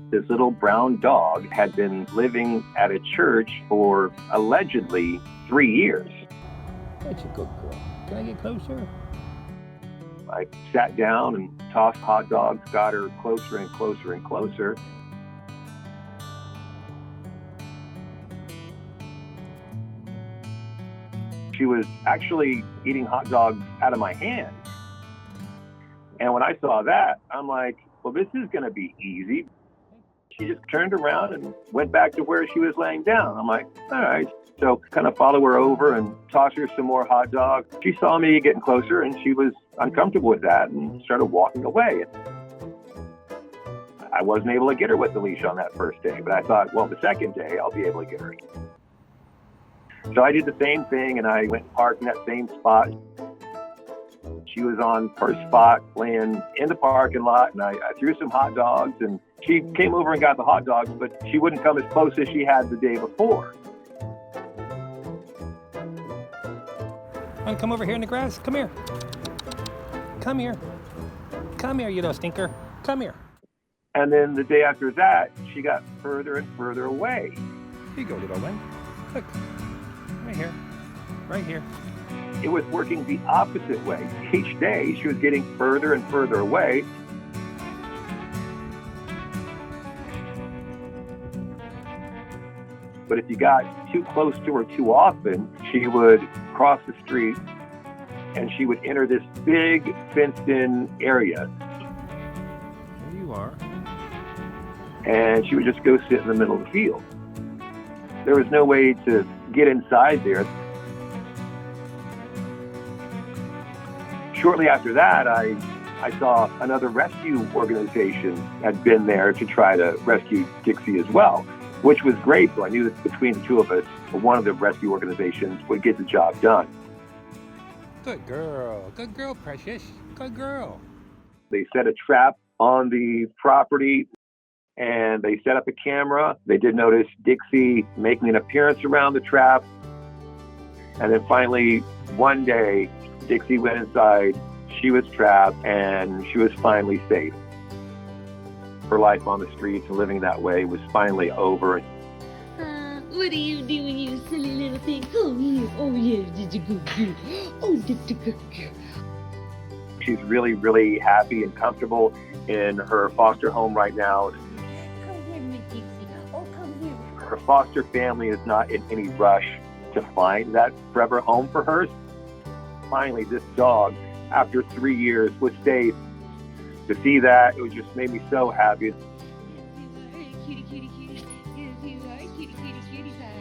This little brown dog had been living at a church for allegedly 3 years. That's a good girl. Can I get closer? I sat down and tossed hot dogs, got her closer and closer and closer. She was actually eating hot dogs out of my hand. And when I saw that, I'm like, well, this is going to be easy. She just turned around and went back to where she was laying down. I'm like, all right. So kind of follow her over and toss her some more hot dogs. She saw me getting closer and she was uncomfortable with that and started walking away. I wasn't able to get her with the leash on that first day, but I thought, well, the second day I'll be able to get her. So I did the same thing and I went and parked in that same spot. She was on her spot laying in the parking lot, and I threw some hot dogs, and she came over and got the hot dogs, but she wouldn't come as close as she had the day before. Want to come over here in the grass? Come here. Come here. Come here, you little stinker. Come here. And then the day after that, she got further and further away. Here you go, little one. Look. Right here. Right here. It was working the opposite way. Each day, she was getting further and further away. But if you got too close to her too often, she would cross the street and she would enter this big fenced-in area. There you are. And she would just go sit in the middle of the field. There was no way to get inside there. Shortly after that, I saw another rescue organization had been there to try to rescue Dixie as well, which was great. So I knew that between the two of us, one of the rescue organizations would get the job done. Good girl. Good girl, Precious. Good girl. They set a trap on the property and they set up a camera. They did notice Dixie making an appearance around the trap. And then finally, one day, Dixie went inside, she was trapped, and she was finally safe. Her life on the streets and living that way was finally over. What are you doing, you silly little thing? Come here. Oh, yeah, did you good girl? Oh, did you good girl? She's really, really happy and comfortable in her foster home right now. Come here, Miss Dixie. Oh, come here. Her foster family is not in any rush to find that forever home for her. Finally, this dog, after 3 years, was safe. To see that, it just made me so happy. Kitty, kitty, kitty. Yes, you are. Kitty, kitty, kitty pie.